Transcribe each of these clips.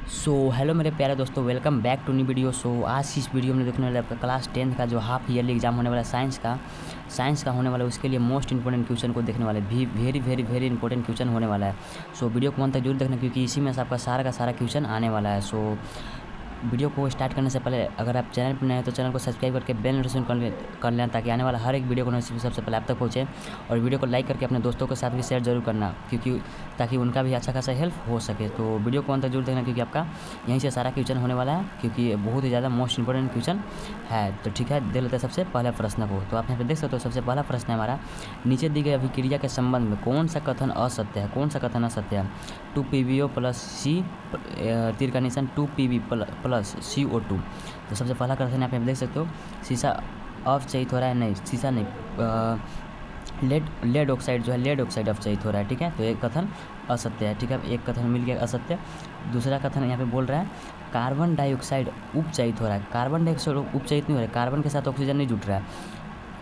Hello मेरे प्यारे दोस्तों, welcome back to new video. आज की इस वीडियो में देखने वाले आपका क्लास 10 का जो हाफ ईयरली एग्जाम होने वाला है साइंस का होने वाला है, उसके लिए मोस्ट इंपॉर्टेंट क्वेश्चन को देखने वाले भी वेरी इंपॉर्टेंट क्वेश्चन होने वाला है। वीडियो को अंत तक जरूर देखना, क्योंकि इसी में से आपका सारा का सारा क्वेश्चन आने वाला है। वीडियो को स्टार्ट करने से पहले अगर आप चैनल पर नए हैं तो चैनल को सब्सक्राइब करके बेल नोटिफिकेशन कर लें, ताकि आने वाला हर एक वीडियो को नोटिफिकेशन सबसे पहले आप तक पहुँचे। और वीडियो को लाइक करके अपने दोस्तों के साथ भी शेयर जरूर करना, क्योंकि ताकि उनका भी अच्छा खासा हेल्प हो सके। तो वीडियो को अंत तक जरूर देखना, क्योंकि आपका यहीं से सारा क्वेश्चन होने वाला है, क्योंकि बहुत ही ज़्यादा मोस्ट इंपॉर्टेंट क्वेश्चन है। तो ठीक है, देख लेते हैं सबसे पहले प्रश्न को। तो आप यहाँ पे देख सकते हो, सबसे पहला प्रश्न है हमारा, नीचे दी गई अभिक्रिया के संबंध में कौन सा कथन असत्य है? कौन सा कथन असत्य है? 2PbO प्लस सी तीर का निशान 2Pb प्लस CO2। तो सबसे पहला कथन यहाँ पे आप देख सकते हो, शीशा अवचयित हो रहा है। नहीं, शीशा नहीं, लेड ऑक्साइड जो है, लेड ऑक्साइड अवचयित हो रहा है। ठीक है, तो एक कथन असत्य है। ठीक है, एक कथन मिल गया असत्य। दूसरा कथन यहाँ पे बोल रहा है, कार्बन डाइऑक्साइड उपचयित हो रहा है। कार्बन डाइऑक्साइड उपचयित नहीं हो रहा है, कार्बन के साथ ऑक्सीजन नहीं जुट रहा है।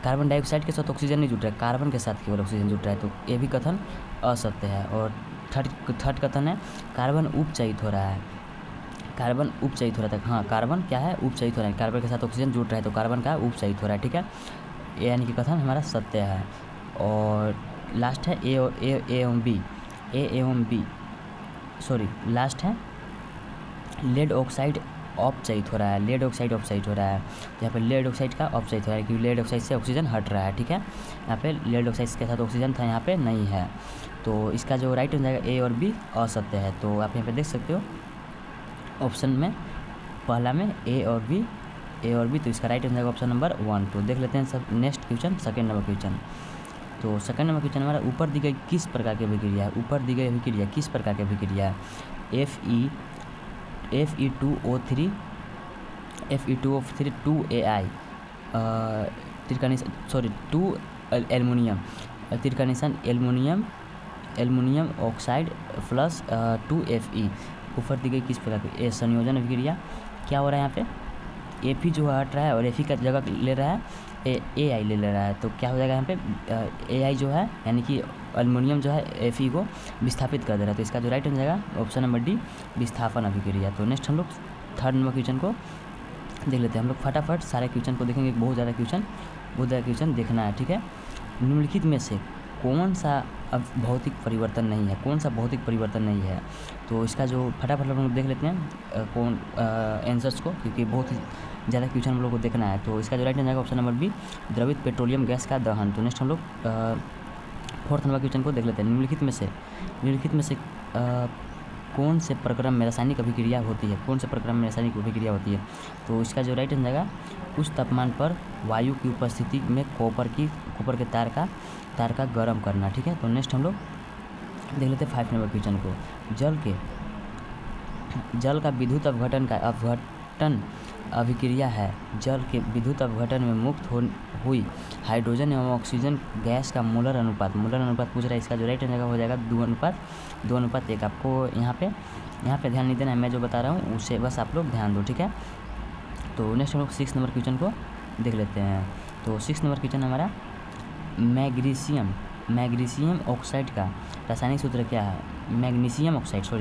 कार्बन डाइऑक्साइड के साथ ऑक्सीजन नहीं जुट रहा है, कार्बन के साथ केवल ऑक्सीजन जुट रहा है। तो ये भी कथन असत्य है। और थर्ड कथन है, कार्बन उपचयित हो रहा है। कार्बन उपचयित हो रहा था। हाँ, कार्बन क्या है? उपचयित हो रहा है। कार्बन के साथ ऑक्सीजन जुट रहा है, तो कार्बन का उपचयित हो रहा है। ठीक है, यानी कि कथन हमारा सत्य है। और लास्ट है ए एवं बी, सॉरी, लास्ट है लेड ऑक्साइड औपचयित हो रहा है। लेड ऑक्साइड ऑक्साइड हो रहा है, तो यहाँ पे लेड ऑक्साइड का ऑपचयित हो रहा है, क्योंकि लेड ऑक्साइड से ऑक्सीजन हट रहा है। ठीक है, यहाँ पे लेड ऑक्साइड के साथ ऑक्सीजन था, यहाँ पे नहीं है। तो इसका जो राइट हो जाएगा ए और बी असत्य है। तो आप यहाँ पे देख सकते हो ऑप्शन में पहला में ए और बी, तो इसका राइट हो जाएगा ऑप्शन नंबर 1। तो देख लेते हैं सब next question, second number question. तो सेकंड नंबर क्वेश्चन हमारा, ऊपर दी गई किस प्रकार की अभिक्रिया है? ऊपर दी गई अभिक्रिया किस प्रकार की अभिक्रिया है? Fe2O3 2AI सॉरी 2 एल्युमिनियम, तीर का निशान एल्युमिनियम ऑक्साइड प्लस 2Fe। ऊपर दी गई किस प्रकार की? ए संयोजन अभिक्रिया। क्या हो रहा है यहाँ पे? Fe जो हट रहा है और Fe का जगह ले रहा है AI ले रहा है। तो क्या हो जाएगा यहाँ पे? AI जो है, यानी कि एल्युमिनियम जो है Fe को विस्थापित कर दे रहा है। तो इसका जो राइट हो जाएगा ऑप्शन नंबर डी, विस्थापन अभिक्रिया। तो नेक्स्ट हम लोग थर्ड नंबर क्वेश्चन को देख लेते हैं। हम लोग फटाफट सारे क्वेश्चन को देखेंगे, बहुत ज़्यादा क्वेश्चन देखना है। ठीक है, निम्नलिखित में से कौन सा अब भौतिक परिवर्तन नहीं है? कौन सा भौतिक परिवर्तन नहीं है? तो इसका जो फटाफट हम लोग देख लेते हैं कौन आंसर्स को, क्योंकि बहुत ही ज़्यादा क्वेश्चन हम लोग को देखना है। तो इसका जो राइट हो जाएगा ऑप्शन नंबर बी, द्रवित पेट्रोलियम गैस का दहन। तो नेक्स्ट हम लोग फोर्थ नंबर क्वेश्चन को देख लेते हैं। निम्नलिखित में से कौन से प्रक्रम में रासायनिक अभिक्रिया होती है? कौन से प्रक्रम में रासायनिक अभिक्रिया होती है? तो इसका जो राइट हो जाएगा, उस तापमान पर वायु की उपस्थिति में कॉपर के तार का गर्म करना। ठीक है, तो नेक्स्ट हम लोग देख लेते हैं 5 नंबर क्वेश्चन को। जल का विद्युत अपघटन अभिक्रिया है। जल के विद्युत अपघटन में मुक्त हुई हाइड्रोजन एवं ऑक्सीजन गैस का मोलर अनुपात पूछ रहा है। इसका जो राइट हो जाएगा 2:1। आपको यहाँ पे ध्यान नहीं देना है, मैं जो बता रहा हूँ उसे बस आप लोग ध्यान दो। ठीक है, तो नेक्स्ट हम लोग 6 नंबर क्वेश्चन को देख लेते हैं। तो 6 नंबर क्वेश्चन हमारा, मैग्नीशियम ऑक्साइड का रासायनिक सूत्र क्या है? मैग्नीशियम ऑक्साइड का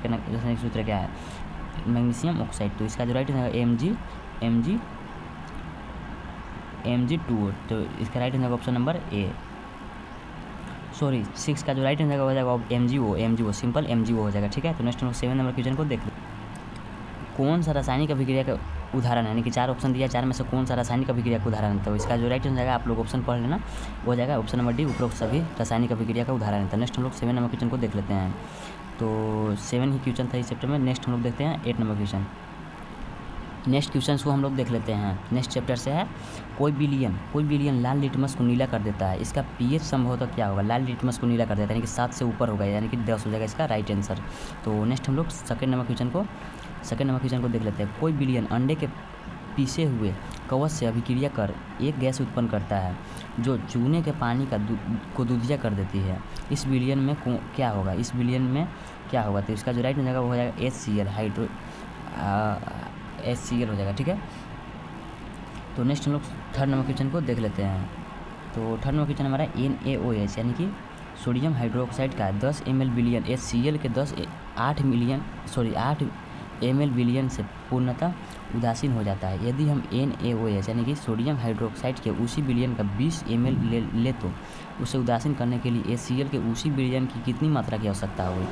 रासायनिक सूत्र क्या है? Magnesium oxide. तो इसका जो राइट है Mg2। तो इसका राइट है ऑप्शन नंबर ए, सॉरी 6 का जो राइट हो जाएगा MgO, सिंपल MgO हो जाएगा। ठीक है, तो नेक्स्ट हम 7 नंबर क्वेश्चन को देख लो। कौन सा रासायनिक अभिक्रिया का उदाहरण है? यानी कि 4 ऑप्शन दिया, 4 में से कौन सा रासायनिक अभिक्रिया का उदाहरण है? तो इसका जो राइट हो जाएगा, आप लोग ऑप्शन पढ़ लेना, वो हो जाएगा ऑप्शन नंबर डी, उपरोक्त सभी रासायनिक अभिक्रिया का उदाहरण है। तो नेक्स्ट हम लोग 7 नंबर क्वेश्चन को देख लेते हैं। तो 7 ही क्वेश्चन था इस चैप्टर में। नेक्स्ट हम लोग देखते हैं 8 नंबर क्वेश्चन। नेक्स्ट क्वेश्चन को हम लोग देख लेते हैं, नेक्स्ट चैप्टर से है। कोई बिलियन लाल लिटमस को नीला कर देता है, इसका पीएच संभवतः क्या होगा? लाल लिटमस को नीला कर देता है, यानी कि 7 से ऊपर होगा, यानी कि 10 हो जाएगा इसका राइट आंसर। तो नेक्स्ट हम लोग सेकंड नंबर क्वेश्चन को देख लेते हैं। कोई बिलियन अंडे के पीसे हुए कवच से अभिक्रिया कर एक गैस उत्पन्न करता है, जो चूने के पानी को दूधिया कर देती है। इस बिलियन में क्या होगा? तो इसका जो राइट हो जाएगा वो हो जाएगा HCl हो जाएगा। ठीक है, तो नेक्स्ट हम लोग थर्ड नंबर क्वेश्चन को देख लेते हैं। तो थर्ड नंबर क्वेश्चन हमारा NaOH, यानी कि सोडियम हाइड्रोक्साइड का 10 ml बिलियन HCl के 10 8 ml बिलियन से पूर्णतः उदासीन हो जाता है। यदि हम NaOH यानी कि सोडियम हाइड्रोक्साइड के उसी बिलियन का 20 ml ले तो उसे उदासीन करने के लिए HCl के उसी बिलियन की कितनी मात्रा की आवश्यकता होगी?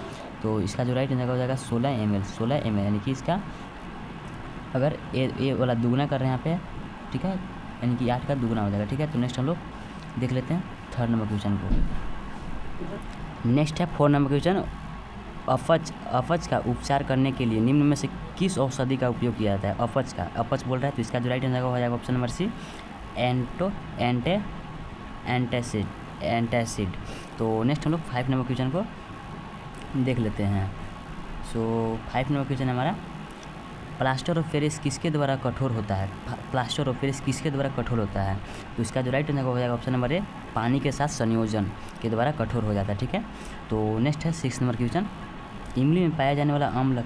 तो इसका जो राइट आंसर हो जाएगा 16 ml यानी कि इसका अगर ए वाला दुगना कर रहे हैं यहाँ पे, ठीक है, यानी कि 8 का दुगना हो जाएगा। ठीक है, तो नेक्स्ट हम लोग देख लेते हैं 3rd नंबर क्वेश्चन को। नेक्स्ट है 4 नंबर क्वेश्चन। अपच का उपचार करने के लिए निम्न में से किस औषधि का उपयोग किया जाता है? अपच बोल रहा है, तो इसका जो राइट आंसर हो जाएगा ऑप्शन नंबर सी, एंटासिड। तो नेक्स्ट हम लोग 5 नंबर क्वेश्चन को देख लेते हैं। सो 5 नंबर क्वेश्चन हमारा, प्लास्टर ऑफ पेरिस किसके द्वारा कठोर होता है? प्लास्टर ऑफ पेरिस किसके द्वारा कठोर होता है? तो इसका जो राइट आंसर हो जाएगा ऑप्शन नंबर ए, पानी के साथ संयोजन के द्वारा कठोर हो जाता है। ठीक है, तो नेक्स्ट है 6 नंबर क्वेश्चन। इमली में पाया जाने वाला अम्ल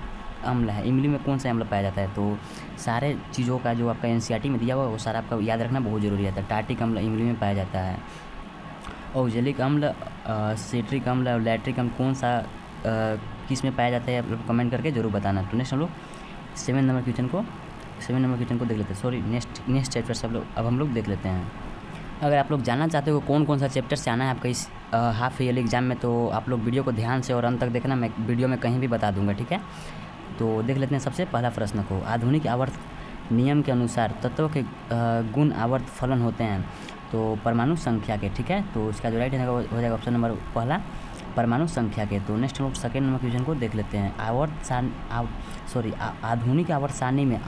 है, इमली में कौन सा अम्ल पाया जाता है? तो सारे चीज़ों का जो आपका NCERT में दिया हुआ है वो सारा आपका याद रखना बहुत ज़रूरी है। टार्टिक अम्ल इमली में पाया जाता है। ऑक्जेलिक अम्ल, सिट्रिक अम्ल और लैक्टिक अम्ल कौन सा किस में पाया जाता है? आप लोग कमेंट करके जरूर बताना। तो नेक्स्ट हम लोग 7 नंबर क्वेश्चन को देख लेते हैं। सॉरी, नेक्स्ट चैप्टर से अब हम लोग देख लेते हैं। अगर आप लोग जानना चाहते हो कौन कौन सा चैप्टर से आना है आपका इस हाफ ईयरली एग्जाम में, तो आप लोग वीडियो को ध्यान से और अंत तक देखना, मैं वीडियो में कहीं भी बता दूंगा। ठीक है, तो देख लेते हैं सबसे पहला प्रश्न को। आधुनिक आवर्त नियम के अनुसार तत्वों के गुण आवर्त फलन होते हैं तो परमाणु संख्या के। ठीक है, तो इसका जो राइट आंसर हो जाएगा ऑप्शन नंबर पहला, परमाणु संख्या के। तो नेक्स्ट हम लोग 2nd नंबर क्वेश्चन को देख लेते हैं। आधुनिक आवर्त सारणी में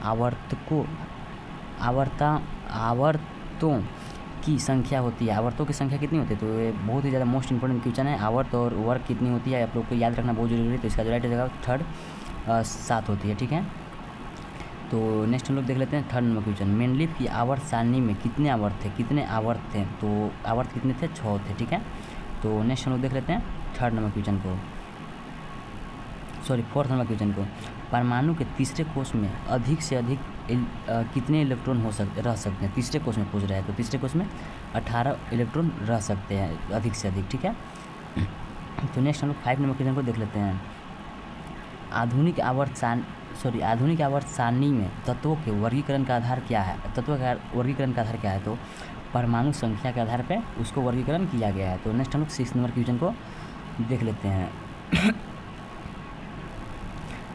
आवर्तों की संख्या होती है। आवर्तों की संख्या कितनी होती है? तो ये बहुत ही ज़्यादा मोस्ट इंपॉर्टेंट क्वेश्चन है। आवर्त और वर्ग कितनी होती है आप लोग को याद रखना बहुत जरूरी है। तो इसका जो राइट आंसर 3rd 7 होती है। ठीक है, तो नेक्स्ट हम लोग देख लेते हैं 3rd नंबर क्वेश्चन। मेनलिफ की आवर्त सारणी में कितने आवर्त थे? तो आवर्त कितने थे? 6 थे। ठीक है, तो नेक्स्ट हम लोग देख लेते हैं 4th नंबर क्वेश्चन को। परमाणु के तीसरे कोष में अधिक से अधिक कितने इलेक्ट्रॉन रह सकते हैं? तीसरे कोष में पूछ रहा है, तो तीसरे कोष में 18 इलेक्ट्रॉन रह सकते हैं अधिक से अधिक। ठीक है, तो नेक्स्ट हम लोग 5 नंबर क्वेश्चन को देख लेते हैं। आधुनिक आवर्त सारणी में तत्वों के वर्गीकरण का आधार क्या है? तो परमाणु संख्या के आधार पर उसको वर्गीकरण किया गया है। तो नेक्स्ट हम लोग 6 नंबर क्वेश्चन को देख लेते हैं।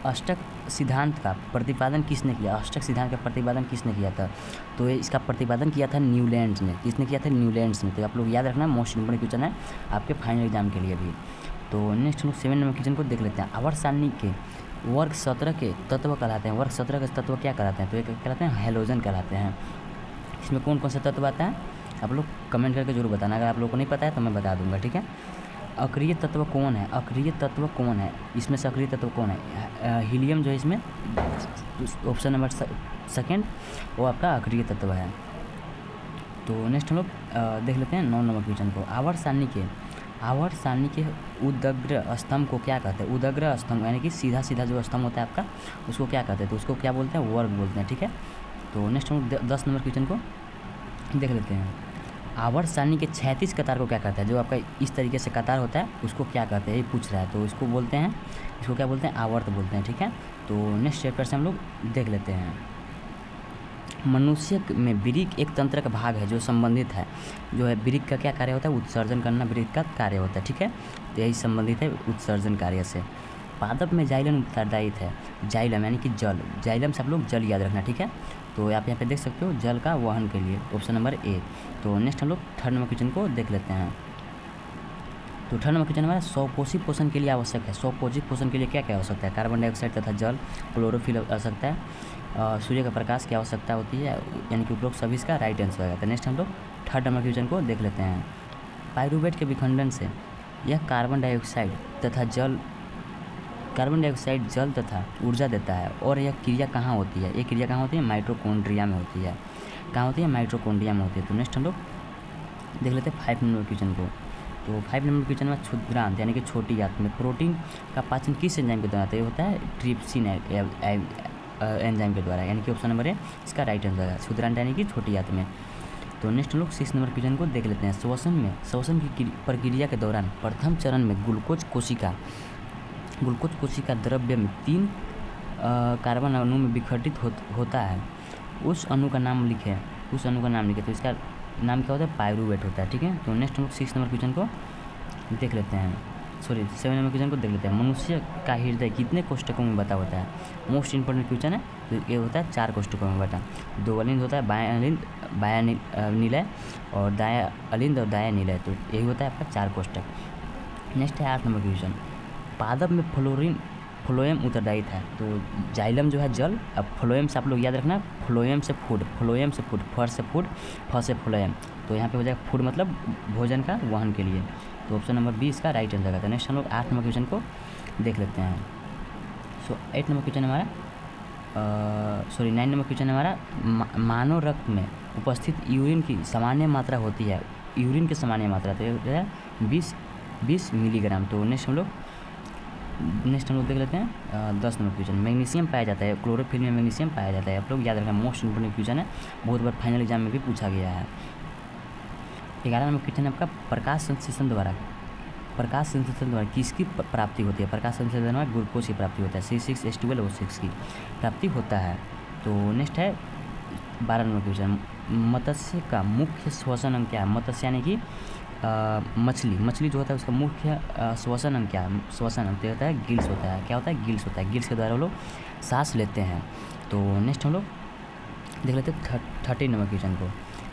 अष्टक सिद्धांत का प्रतिपादन किसने किया? था? तो इसका प्रतिपादन किया था न्यूलैंड्स ने। किसने किया था? न्यूलैंड्स ने। तो आप लोग याद रखना, मोस्ट इंपोर्टेंट क्वेश्चन है आपके फाइनल एग्जाम के लिए भी। तो नेक्स्ट हम लोग 7 नंबर क्वेश्चन को देख लेते हैं। आवर्त सारणी के वर्ग 17 के तत्व कहलाते हैं। वर्ग 17 के तत्व क्या कहलाते हैं? तो ये कहलाते हैं हैलोजन कहलाते हैं। इसमें कौन कौन सा तत्व आता है आप लोग कमेंट करके जरूर बताना। अगर आप लोग को नहीं पता है तो मैं बता दूंगा। ठीक है, अक्रिय तत्व कौन है? इसमें से अक्रिय तत्व कौन है? हीलियम जो है इसमें ऑप्शन नंबर 2 वो आपका अक्रिय तत्व है। तो नेक्स्ट हम लोग देख लेते हैं 9 नंबर क्वेश्चन को। आवर्त सारणी के उदग्र स्तंभ को क्या कहते हैं? उदग्र स्तंभ यानी कि सीधा जो स्तंभ होता है आपका, उसको क्या कहते हैं? तो उसको क्या बोलते हैं? वर्ग बोलते हैं। ठीक है, तो नेक्स्ट हम 10 नंबर क्वेश्चन को देख लेते हैं। आवर्त सारणी के 36 कतार को क्या कहता है? जो आपका इस तरीके से कतार होता है उसको क्या कहते हैं? ये पूछ रहा है, तो इसको क्या बोलते हैं? आवर्त बोलते हैं। ठीक है, तो नेक्स्ट चैप्टर से हम लोग देख लेते हैं। मनुष्य में वृक्क एक तंत्र का भाग है जो संबंधित है, जो है वृक्क का क्या कार्य होता है? उत्सर्जन करना वृक्क का कार्य होता है। ठीक है, तो यही संबंधित है उत्सर्जन कार्य से। पादप में जाइलम उत्तरदायी है। जाइलम यानी कि जल, जाइलम से आप लोग जल याद रखना। ठीक है, तो आप यहाँ पे देख सकते हो जल का वहन के लिए ऑप्शन नंबर ए। तो नेक्स्ट हम लोग 3rd नंबर क्वेश्चन को देख लेते हैं। तो 3rd नंबर क्वेश्चन हमारा स्वपोषी पोषण के लिए आवश्यक है। स्वपोषी पोषण के लिए क्या क्या आवश्यकता है? कार्बन डाइऑक्साइड तथा जल, क्लोरोफिल आवश्यकता है, सूर्य का प्रकाश की आवश्यकता होती है, यानी कि उपरोक्त सभी इसका राइट आंसर होगा। तो नेक्स्ट हम लोग 3rd नंबर क्वेश्चन को देख लेते हैं। पाइरूवेट के विखंडन से यह कार्बन डाइऑक्साइड जल तथा ऊर्जा देता है, और यह क्रिया कहाँ होती है? ये क्रिया कहाँ होती है? माइटोकॉन्ड्रिया में होती है। कहाँ होती है? माइटोकॉन्ड्रिया में होती है। तो नेक्स्ट हम लोग देख लेते हैं 5 नंबर क्वेश्चन को। तो 5 नंबर क्वेश्चन में क्षुद्रांत यानी कि छोटी आंत में प्रोटीन का पाचन किस एंजाइम के द्वारा? तो ये होता है ट्रिप्सिन एंजाइम के द्वारा, यानी कि ऑप्शन नंबर है इसका राइट आंसर है, क्षुद्रांत यानी कि छोटी आंत में। तो नेक्स्ट हम लोग 6 नंबर क्वेश्चन को देख लेते हैं। श्वसन की प्रक्रिया के दौरान प्रथम चरण में ग्लूकोज कोशिका ग्लूकोज कोशिका द्रव्य में 3 कार्बन अणु में विघटित होता है, उस अणु का नाम लिखें, तो इसका नाम क्या होता है? पायरूवेट होता है। ठीक है, तो नेक्स्ट हम लोग 6 नंबर क्वेश्चन को देख लेते हैं, 7 नंबर क्वेश्चन को देख लेते हैं। मनुष्य का हृदय कितने कोष्ठकों में बटा होता है? मोस्ट इंपॉर्टेंट क्वेश्चन है। तो ये होता है 4 कोष्ठकों में बटा। 2 अलिंद होता है, बायां निलय, और दायां अलिंद और दायां निलय, तो यही होता है आपका 4 कोष्ठक। नेक्स्ट है 8 नंबर क्वेश्चन। पादप में फ्लोएम उत्तरदायी था। तो जाइलम जो है जल, अब फ्लोएम से आप लोग याद रखना, फ्लोएम से फूड, फर से फूड, फ से फ्लोएम, तो यहाँ पे हो जाएगा फूड मतलब भोजन का वहन के लिए। तो ऑप्शन नंबर बी इसका राइट आंसर है। नेक्स्ट हम लोग 8 नंबर क्वेश्चन को देख लेते हैं। 8 नंबर क्वेश्चन हमारा 9 नंबर क्वेश्चन हमारा, मानव रक्त में उपस्थित यूरिन की सामान्य मात्रा होती है, यूरिन की सामान्य मात्रा तो है 20 मिलीग्राम। तो नेक्स्ट हम लोग देख लेते हैं 10 नंबर क्वेश्चन। मैग्नीशियम पाया जाता है, क्लोरोफिल में मैग्नीशियम पाया जाता है। आप लोग याद रखना, मोस्ट इंपोर्टेंट क्वेश्चन है, बहुत बार फाइनल एग्जाम में भी पूछा गया है। 11 नंबर क्वेश्चन है आपका, प्रकाश संश्लेषण द्वारा किसकी प्राप्ति होती है? प्रकाश संश्लेषण द्वारा ग्लूकोज की प्राप्ति होता है, C6H12O6 की प्राप्ति होता है। तो नेक्स्ट है 12 नंबर क्वेश्चन। मत्स्य का मुख्य श्वसन अंग क्या है? मत्स्य यानी कि मछली जो होता है उसका मुख्य श्वसन अंग क्या है? श्वसन अंग तो होता है गिल्स होता है। क्या होता है? गिल्स होता है। गिल्स के द्वारा वो लोग सांस लेते हैं। तो नेक्स्ट हम लोग देख लेते हैं 13 नंबर क्वेश्चन को।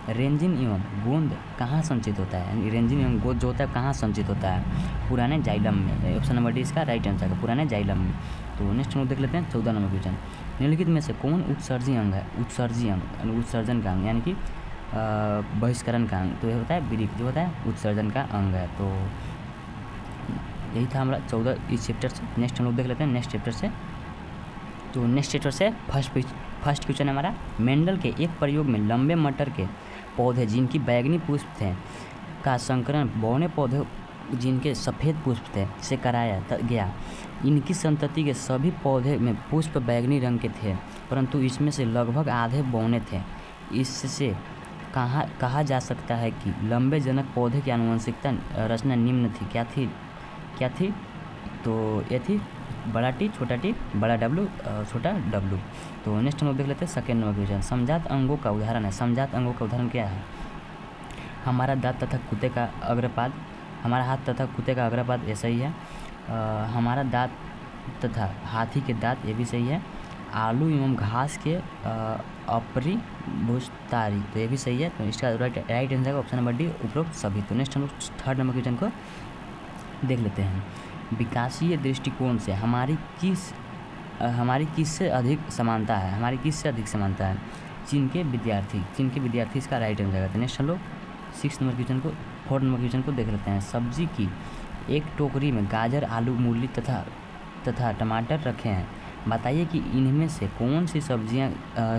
रेंजिन एवं गोंद कहाँ संचित होता है? रेंजिन एवं गोंद जो होता है कहाँ संचित होता है? पुराने जाइलम में। ऑप्शन नंबर डी इसका राइट आंसर है, पुराने जाइलम में। तो नेक्स्ट हम लोग देख लेते हैं 14 नंबर क्वेश्चन। निम्नलिखित में से कौन उत्सर्जी अंग है? उत्सर्जी अंग उत्सर्जन का अंग यानी कि बहिष्करण का अंग, तो यह होता है ब्रीक, जो होता है उत्सर्जन का अंग है। तो यही था हमारा 14 इस चैप्टर से। नेक्स्ट हम लोग देख लेते हैं नेक्स्ट चैप्टर से। तो नेक्स्ट चैप्टर से फर्स्ट क्वेश्चन है हमारा, मेंडल के एक प्रयोग में लंबे मटर के पौधे जिनकी बैंगनी पुष्प थे का संकरण बौने पौधे जिनके सफ़ेद पुष्प थे से कराया गया। इनकी संतति के सभी पौधे में पुष्प बैंगनी रंग के थे, परंतु इसमें से लगभग आधे बौने थे। इससे कहा जा सकता है कि लंबे जनक पौधे की आनुवंशिकता रचना निम्न थी। क्या थी? तो ये थी बड़ा टी छोटा टी, बड़ा डब्लू छोटा डब्लू। तो नेक्स्ट हम लोग देख लेते हैं सेकेंड नंबर क्वेश्चन। समजात अंगों का उदाहरण है। समजात अंगों का उदाहरण क्या है? हमारा दांत तथा कुत्ते का अग्रपाद, हमारा हाथ तथा कुत्ते का अग्रपाद, ऐसा ही है। हमारा दांत तथा हाथी के दांत, ये भी सही है। आलू एवं घास के अपरी भुजतारी, तो ये भी सही है। तो इसका राइट आंसर है ऑप्शन नंबर डी, उपरोक्त सभी। तो नेक्स्ट हम लोग थर्ड नंबर क्वेश्चन को देख लेते हैं। विकासीय दृष्टिकोण से हमारी किससे अधिक समानता है? चीन के विद्यार्थी इसका राइट आंसर है। नेक्स्ट हम लोग 4 नंबर क्वेश्चन को देख लेते हैं। सब्जी की एक टोकरी में गाजर, आलू, मूली तथा टमाटर रखे हैं। बताइए कि इनमें से कौन सी सब्जियां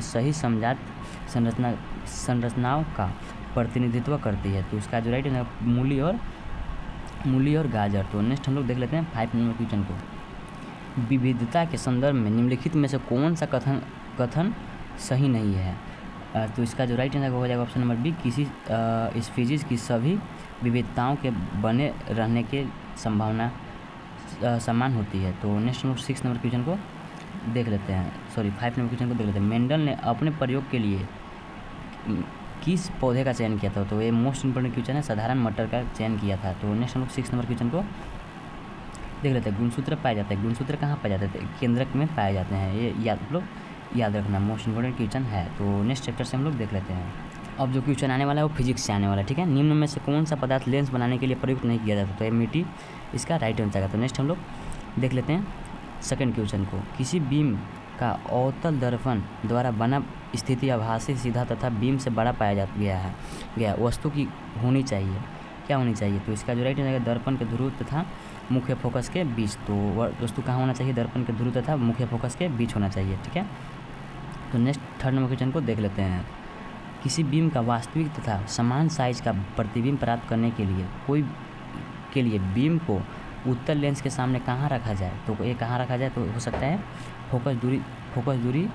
सही समजात संरचनाओं का प्रतिनिधित्व करती है? तो इसका जो राइट है मूली और गाजर। तो नेक्स्ट हम लोग देख लेते हैं 5 नंबर क्वेश्चन को। विविधता के संदर्भ में निम्नलिखित में से कौन सा कथन सही नहीं है? तो इसका जो राइट आंसर हो जाएगा ऑप्शन नंबर बी, किसी स्पीशीज की सभी विविधताओं के बने रहने की संभावना समान होती है। तो नेक्स्ट हम लोग 6 नंबर क्वेश्चन को देख लेते हैं, 5 नंबर क्वेश्चन को देख लेते हैं। मेंडल ने अपने प्रयोग के लिए किस पौधे का चयन किया था? तो ये मोस्ट इंपोर्टेंट क्वेश्चन है, साधारण मटर का चयन किया था। तो नेक्स्ट हम लोग 6 नंबर क्वेश्चन को देख लेते हैं। गुणसूत्र पाए जाते हैं। गुणसूत्र कहाँ पाए जाते हैं? केंद्रक में पाए जाते हैं। ये आप लोग याद रखना, मोस्ट इंपोर्टेंट क्वेश्चन है। तो नेक्स्ट चैप्टर से हम लोग देख लेते हैं। अब जो क्वेश्चन आने वाला है वो फिजिक्स से आने वाला है, ठीक है। निम्न में से कौन सा पदार्थ लेंस बनाने के लिए प्रयुक्त नहीं किया जाता? तो ये मिट्टी इसका राइट आंसर है। तो नेक्स्ट हम लोग देख लेते हैं सेकंड क्वेश्चन को। किसी बीम का अवतल दर्पण द्वारा बना स्थिति आभासी, सीधा तथा बीम से बड़ा पाया गया वस्तु की होनी चाहिए, क्या होनी चाहिए? तो इसका जो राइट आंसर है दर्पण के ध्रुव तथा मुख्य फोकस के बीच। तो वस्तु कहाँ होना चाहिए? दर्पण के ध्रुव तथा मुख्य फोकस के बीच होना चाहिए, ठीक है। तो नेक्स्ट थर्ड नंबर क्वेश्चन को देख लेते हैं। किसी बीम का वास्तविक तथा समान साइज का प्रतिबिंब प्राप्त करने के लिए बीम को उत्तल लेंस के सामने कहाँ रखा जाए? तो ये कहाँ रखा जाए? तो हो सकता है फोकस दूरी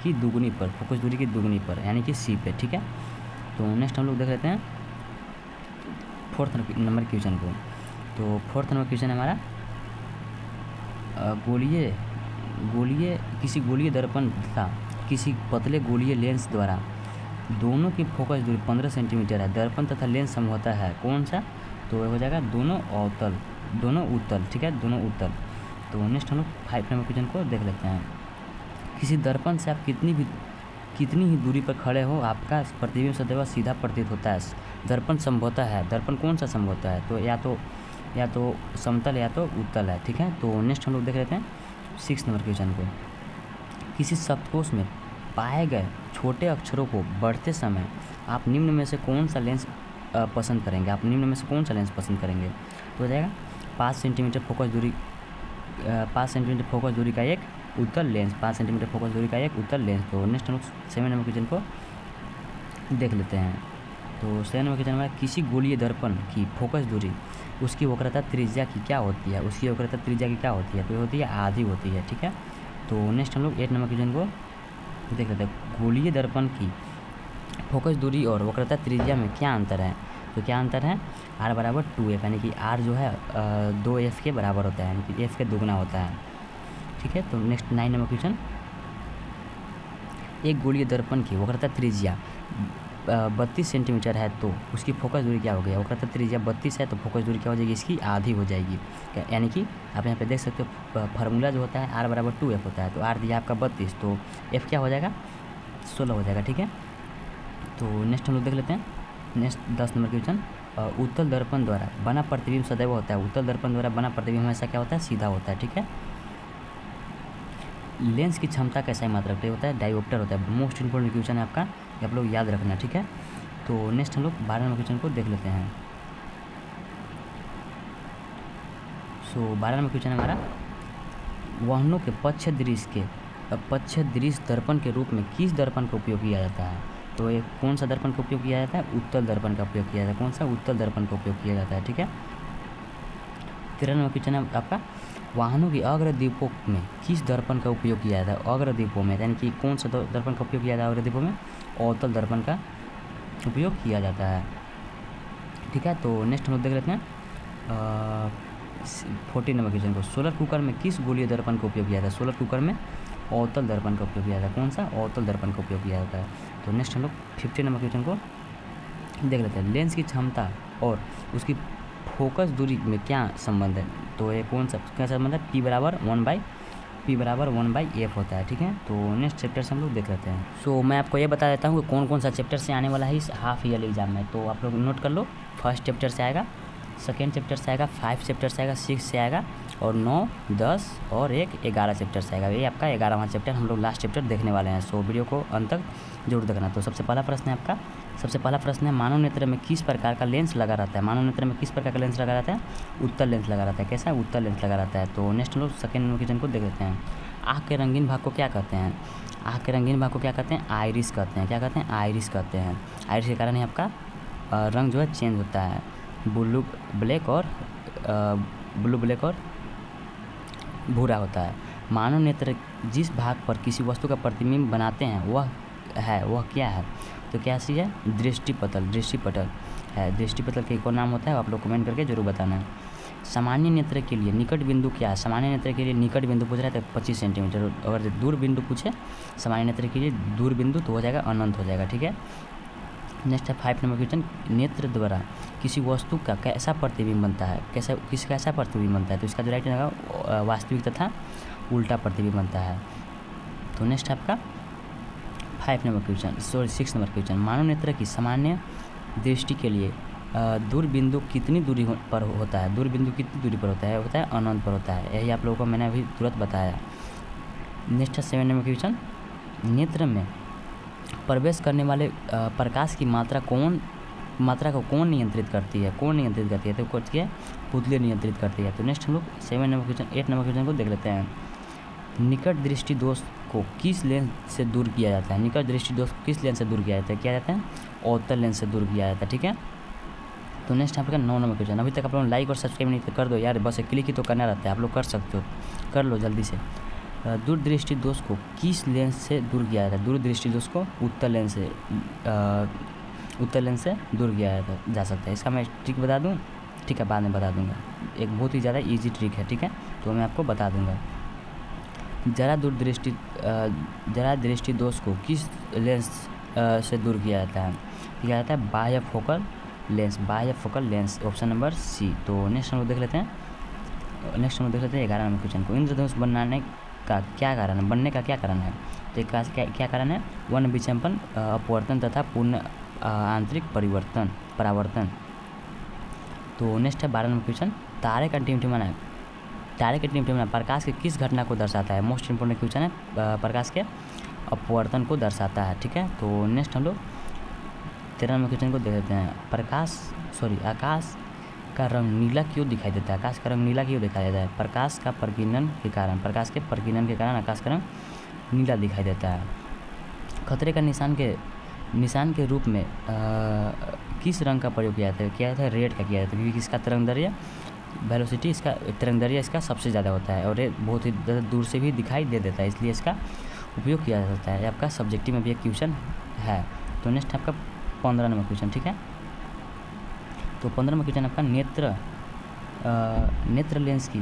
की दुगनी पर यानी कि सी पे, ठीक है। तो नेक्स्ट हम लोग देख लेते हैं 4th नंबर क्वेश्चन को। तो 4th नंबर क्वेश्चन हमारा गोलीय गोलीय किसी गोलीय दर्पण तथा किसी पतले गोलीय लेंस द्वारा दोनों की फोकस दूरी 15 सेंटीमीटर है। दर्पण तथा लेंस समझौता है कौन सा? तो हो जाएगा दोनों उत्तल, ठीक है, दोनों उत्तल। तो नेक्स्ट हम लोग 5 नंबर क्वेश्चन को देख लेते हैं। किसी दर्पण से आप कितनी ही दूरी पर खड़े हो आपका प्रतिबिंब सदैव सीधा प्रतीत होता है। दर्पण समझौता है, दर्पण कौन सा समझौता है? तो या तो समतल या तो उत्तल है, ठीक है। तो नेक्स्ट हम लोग देख लेते हैं 6 नंबर क्वेश्चन को। किसी शब्दकोश में पाए गए छोटे अक्षरों को बढ़ते समय आप निम्न में से कौन सा लेंस पसंद करेंगे? तो हो जाएगा 5 सेंटीमीटर फोकस दूरी 5 सेंटीमीटर फोकस दूरी का एक उत्तल लेंस, 5 सेंटीमीटर फोकस दूरी का एक उत्तल लेंस। तो नेक्स्ट हम लोग 7 नंबर क्वेश्चन को देख लेते हैं। तो 7 नंबर क्वेश्चन हमारा किसी गोलीय दर्पण की फोकस दूरी उसकी वक्रता त्रिज्या की क्या होती है? तो ये होती है आधी होती है, ठीक है। तो नेक्स्ट हम लोग 8 नंबर क्वेश्चन को देख लेते हैं। गोलीय दर्पण की फोकस दूरी और वक्रता त्रिज्या में क्या अंतर है? तो क्या अंतर है? R बराबर 2F, यानी कि R जो है 2F के बराबर होता है, यानी कि F के दुगना होता है, ठीक है। तो नेक्स्ट 9 नंबर क्वेश्चन। एक गोलीय दर्पण की वक्रता त्रिज्या 32 सेंटीमीटर है तो उसकी फोकस दूरी क्या हो गई? वक्रता त्रिज्या 32 है तो फोकस दूरी क्या हो जाएगी? इसकी आधी हो जाएगी। यानी कि आप यहाँ पे देख सकते हो फार्मूला जो होता है R बराबर 2F होता है। तो R दिया आपका 32, तो F क्या हो जाएगा? 16 हो जाएगा, ठीक है। तो नेक्स्ट हम लोग देख लेते हैं नेक्स्ट 10 नंबर क्वेश्चन। उत्तल दर्पण द्वारा बना प्रतिबिंब सदैव होता है। उत्तल दर्पण द्वारा बना प्रतिबिंब हमेशा क्या होता है? सीधा होता है, ठीक है। लेंस की क्षमता कैसा है मात्रक? होता है डायोप्टर होता है। मोस्ट इंपोर्टेंट क्वेश्चन है आपका, ये आप लोग याद रखना, ठीक है। तो नेक्स्ट हम लोग 12 नंबर क्वेश्चन को देख लेते हैं। 12 नंबर क्वेश्चन हमारा वाहनों के पक्ष दृश्य दर्पण के रूप में किस दर्पण का उपयोग किया जाता है? तो ये कौन सा दर्पण का उपयोग किया जाता है? उत्तल दर्पण का उपयोग किया जाता है। कौन सा? उत्तल दर्पण का उपयोग किया जाता है, ठीक है। 13 नंबर क्वेश्चन है आपका वाहनों की अग्रदीपों में किस दर्पण का उपयोग किया जाता है? अग्रदीपों में, यानी कि कौन सा दर्पण का उपयोग किया जाता है अग्रदीपों में? अवतल दर्पण का उपयोग किया जाता है, ठीक है। तो नेक्स्ट हम लोग देख लेते हैं 14 नंबर क्वेश्चन को। सोलर कुकर में किस गोलीय दर्पण का उपयोग किया जाता है? सोलर कुकर में अवतल दर्पण का उपयोग किया जाता है। कौन सा? अवतल दर्पण का उपयोग किया जाता है। तो नेक्स्ट हम लोग 15 नंबर क्वेश्चन को देख लेते हैं। लेंस की क्षमता और उसकी फोकस दूरी में क्या संबंध है? तो ये कौन सा क्या संबंध है? P बराबर 1/F होता है, ठीक है। तो नेक्स्ट चैप्टर से हम लोग देख लेते हैं। मैं आपको ये बता देता हूँ कि कौन कौन सा चैप्टर से आने वाला है इस हाफ ईयरली एग्जाम में। तो आप लोग नोट कर लो। फर्स्ट चैप्टर से आएगा, सेकेंड चैप्टर से आएगा, 5 चैप्टर से आएगा, 6 से आएगा, और 9, 10 और 11 चैप्टर से आएगा। ये आपका 11वां चैप्टर हम लोग लास्ट चैप्टर देखने वाले हैं। वीडियो को अंत तक जरूर देखना। तो सबसे पहला प्रश्न है मानव नेत्र में किस प्रकार का लेंस लगा रहता है? मानव नेत्र में किस प्रकार का लेंस लगा रहता है? उत्तल लेंस लगा रहता है। कैसा? उत्तल लेंस लगा रहता है। तो नेक्स्ट हम लोग सेकेंड क्वेश्चन को देख लेते हैं। आँख के रंगीन भाग को क्या कहते हैं? आँख के रंगीन भाग को क्या कहते हैं? आइरिस कहते हैं। क्या कहते हैं? आइरिस कहते हैं। आइरिस के कारण ही आपका रंग जो है चेंज होता है, ब्लू ब्लैक और भूरा होता है। मानव नेत्र जिस भाग पर किसी वस्तु का प्रतिबिंब बनाते हैं वह क्या है? तो क्या चीज़ है? दृष्टिपटल है। दृष्टिपटल के एक और नाम होता है, आप लोग कमेंट करके जरूर बताना है। सामान्य नेत्र के लिए निकट बिंदु क्या है? सामान्य नेत्र के लिए निकट बिंदु पूछ रहा है तो 25 सेंटीमीटर। अगर दूर बिंदु पूछे सामान्य नेत्र के लिए दूर बिंदु तो हो जाएगा अनंत हो जाएगा, ठीक है। नेक्स्ट है 5 नंबर क्वेश्चन। नेत्र द्वारा किसी वस्तु का कैसा प्रतिबिंब बनता है? कैसा प्रतिबिंब बनता है? तो इसका जो राइट रहेगा वास्तविक तथा उल्टा प्रतिबिंब बनता है। तो नेक्स्ट आपका 6 नंबर क्वेश्चन। मानव नेत्र की सामान्य दृष्टि के लिए दूर बिंदु कितनी दूरी पर होता है? दूर बिंदु कितनी दूरी पर होता है? अनंत पर होता है। यही आप लोगों को मैंने अभी तुरंत बताया। नेक्स्ट है 7 नंबर क्वेश्चन। नेत्र में प्रवेश करने वाले प्रकाश की मात्रा को कौन नियंत्रित करती है? तो कुछ क्या? पुतली नियंत्रित करती है। तो नेक्स्ट हम लोग 8 नंबर क्वेश्चन को देख लेते हैं। निकट दृष्टि दोष को किस लेंस से दूर किया जाता है? किया जाता है? अवतल लेंस से दूर किया जाता है, ठीक है। तो नेक्स्ट आपका 9 नंबर क्वेश्चन। अभी तक आप लोग लाइक और सब्सक्राइब नहीं कर दो यार, बस क्लिक ही तो करना रहता है, आप लोग कर सकते हो, कर लो जल्दी से। दूरदृष्टि दोष को किस लेंस से दूर किया जाता है? दूरदृष्टि दोष को उत्तल लेंस से दूर किया जा सकता है। इसका मैं ट्रिक बता दूं? ठीक है, बाद में बता दूंगा। एक बहुत ही ज़्यादा इजी ट्रिक है, ठीक है। तो मैं आपको बता दूंगा। जरा दृष्टि दोष को किस लेंस से दूर किया जाता है? किया जाता है बाह्य focal lens, option number C. तो नेक्स्ट हम लोग देख लेते हैं 11 नंबर क्वेश्चन को। इंद्रधनुष बनने का क्या कारण है? तो क्या कारण है? वन विचंपन, अपवर्तन तथा पूर्ण आंतरिक परावर्तन। तो नेक्स्ट है 12 नंबर क्वेश्चन। तारे का टिमटिमाना प्रकाश के किस घटना को दर्शाता है? मोस्ट इंपोर्टेंट क्वेश्चन है, प्रकाश के अपवर्तन को दर्शाता है। ठीक है, तो नेक्स्ट हम लोग 13 नंबर क्वेश्चन को देख लेते हैं। आकाश का रंग नीला क्यों दिखाई देता है? प्रकाश के प्रकीर्णन के कारण आकाश का रंग नीला दिखाई देता है। खतरे का निशान के रूप में किस रंग का प्रयोग किया जाता है? रेड का किया जाता है, क्योंकि इसका तरंगदैर्घ्य इसका सबसे ज़्यादा होता है और ये बहुत ही ज़्यादा दूर से भी दिखाई दे देता है, इसलिए इसका उपयोग किया जा सकता है। आपका सब्जेक्टिव में भी एक क्वेश्चन है। तो नेक्स्ट आपका 15 नंबर क्वेश्चन। ठीक है, तो 15 नंबर क्वेश्चन आपका नेत्र लेंस की।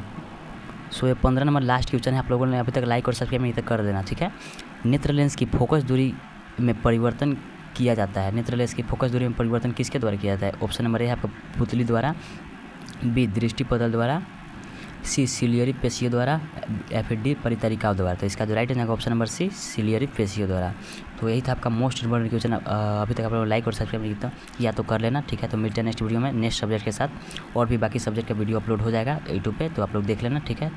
ये 15 नंबर लास्ट क्वेश्चन है। आप लोगों ने अभी तक लाइक और सब्सक्राइब नहीं तक कर देना। ठीक है, नेत्र लेंस की फोकस दूरी में परिवर्तन किया जाता है। नेत्र लेंस की फोकस दूरी में परिवर्तन किसके द्वारा किया जाता है? ऑप्शन नंबर ए है आपका पुतली द्वारा, बी दृष्टिपटल द्वारा, सी सिलियरी पेशियों द्वारा, या फिर डी परितरिकाओं द्वारा। तो इसका जो right answer option number C ciliary पेशियों द्वारा। तो यही था आपका मोस्ट इंपॉर्टेंट क्वेश्चन। अभी तक आप लोग लाइक और सब्सक्राइब किया तो कर लेना। ठीक है, तो मिलते हैं नेक्स्ट वीडियो में नेक्स्ट सब्जेक्ट के साथ, और भी बाकी सब्जेक्ट का वीडियो अपलोड हो जाएगा यूट्यूब पे, तो आप लोग देख लेना। ठीक है।